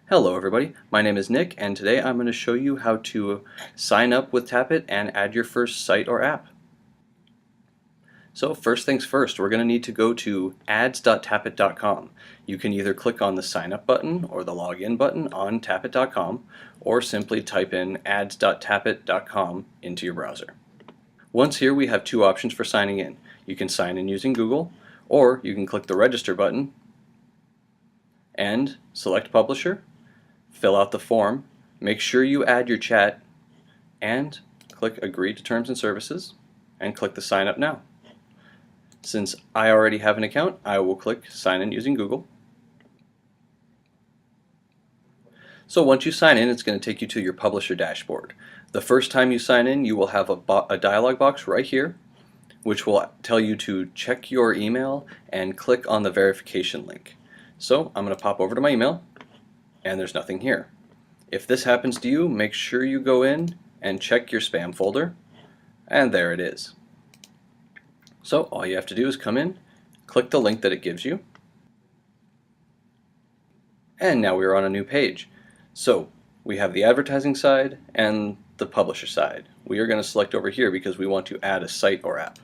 Hello everybody, my name is Nick and today I'm going to show you how to sign up with Tapit and add your first site or app. So first things first, we're going to need to go to ads.tapit.com. You can either click on the sign up button or the login button on tapit.com or simply type in ads.tapit.com into your browser. Once here we have two options for signing in. You can sign in using Google or you can click the register button and select publisher. Fill out the form, make sure you add your chat, and click Agree to Terms and Services, and click the Sign Up Now. Since I already have an account, I will click Sign In using Google. So once you sign in, it's going to take you to your publisher dashboard. The first time you sign in, you will have a dialog box right here, which will tell you to check your email and click on the verification link. So I'm going to pop over to my email, and there's nothing here. If this happens to you, make sure you go in and check your spam folder, and there it is. So all you have to do is come in, click the link that it gives you, and now we're on a new page. So we have the advertising side and the publisher side. We are going to select over here because we want to add a site or app.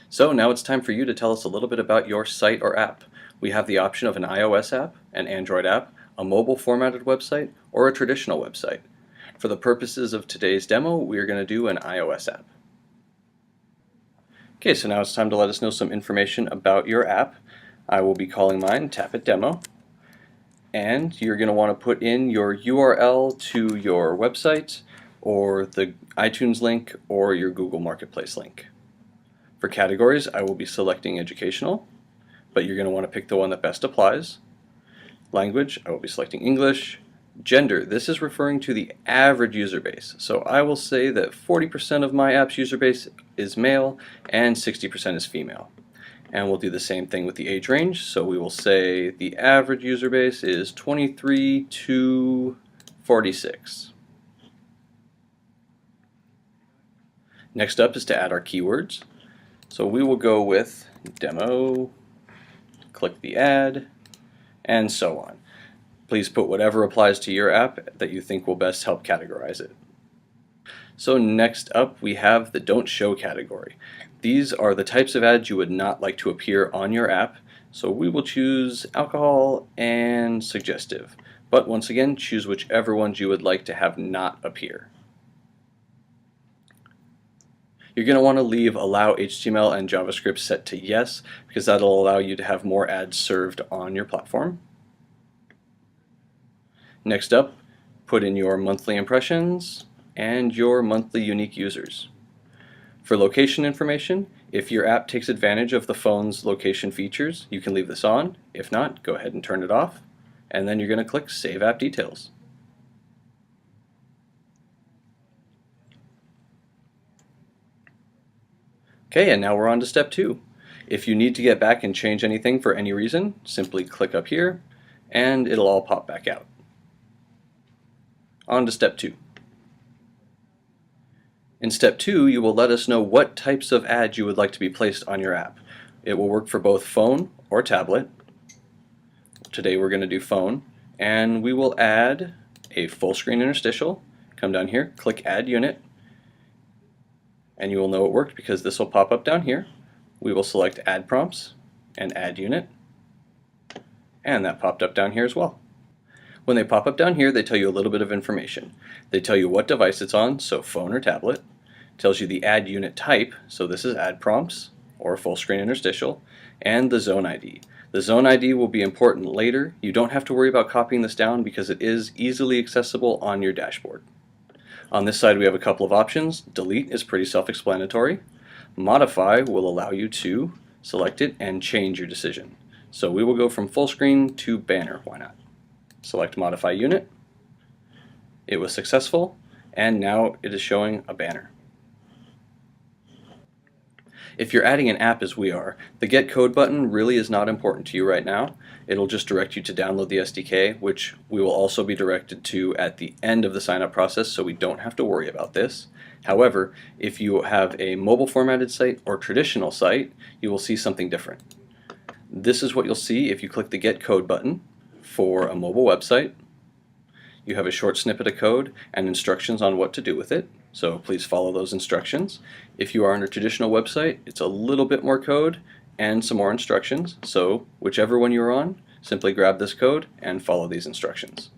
So now it's time for you to tell us a little bit about your site or app. We have the option of an iOS app, an Android app, a mobile formatted website, or a traditional website. For the purposes of today's demo, we are going to do an iOS app. Okay, so now it's time to let us know some information about your app. I will be calling mine Tapit Demo, and you're going to want to put in your URL to your website, or the iTunes link, or your Google Marketplace link. For categories, I will be selecting educational, but you're going to want to pick the one that best applies. Language, I will be selecting English. Gender, this is referring to the average user base. So I will say that 40% of my app's user base is male and 60% is female. And we'll do the same thing with the age range. So we will say the average user base is 23 to 46. Next up is to add our keywords. So we will go with demo, click the add, and so on. Please put whatever applies to your app that you think will best help categorize it. So next up we have the Don't Show category. These are the types of ads you would not like to appear on your app, so we will choose alcohol and suggestive. But once again, choose whichever ones you would like to have not appear. You're going to want to leave Allow HTML and JavaScript set to Yes, because that'll allow you to have more ads served on your platform. Next up, put in your monthly impressions and your monthly unique users. For location information, if your app takes advantage of the phone's location features, you can leave this on. If not, go ahead and turn it off, and then you're going to click Save App Details. Okay, and now we're on to step 2. If you need to get back and change anything for any reason, simply click up here and it'll all pop back out. On to step 2. In step 2, you will let us know what types of ads you would like to be placed on your app. It will work for both phone or tablet. Today we're going to do phone, and we will add a full screen interstitial. Come down here, click Add Unit, and you will know it worked because this will pop up down here. We will select Add Prompts and Add Unit, and that popped up down here as well. When they pop up down here, they tell you a little bit of information. They tell you what device it's on, so phone or tablet. Tells you the Add Unit type, so this is Add Prompts or full screen interstitial, and the Zone ID. The Zone ID will be important later. You don't have to worry about copying this down because it is easily accessible on your dashboard. On this side we have a couple of options. Delete is pretty self-explanatory. Modify will allow you to select it and change your decision. So we will go from full screen to banner, why not? Select Modify Unit. It was successful, and now it is showing a banner. If you're adding an app as we are, the Get Code button really is not important to you right now. It'll just direct you to download the SDK, which we will also be directed to at the end of the sign-up process, so we don't have to worry about this. However, if you have a mobile formatted site or traditional site, you will see something different. This is what you'll see if you click the Get Code button for a mobile website. You have a short snippet of code and instructions on what to do with it, so please follow those instructions. If you are on a traditional website, it's a little bit more code and some more instructions, so whichever one you're on, simply grab this code and follow these instructions.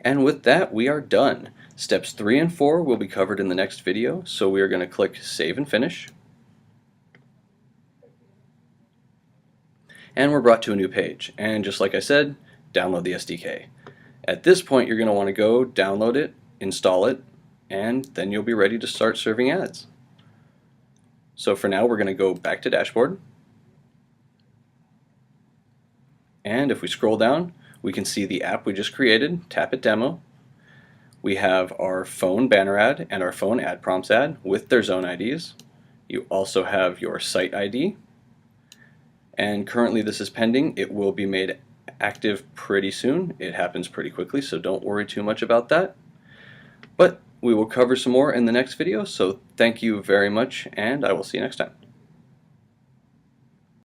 And with that, we are done. Steps 3 and 4 will be covered in the next video, so we are going to click Save and Finish. And we're brought to a new page. And just like I said, download the SDK. At this point, you're going to want to go download it, install it, and then you'll be ready to start serving ads. So for now, we're going to go back to Dashboard. And if we scroll down, we can see the app we just created, Tapit Demo. We have our phone banner ad and our phone ad prompts ad with their zone IDs. You also have your site ID. And currently this is pending. It will be made active pretty soon. It happens pretty quickly, so don't worry too much about that. But we will cover some more in the next video, so thank you very much, and I will see you next time.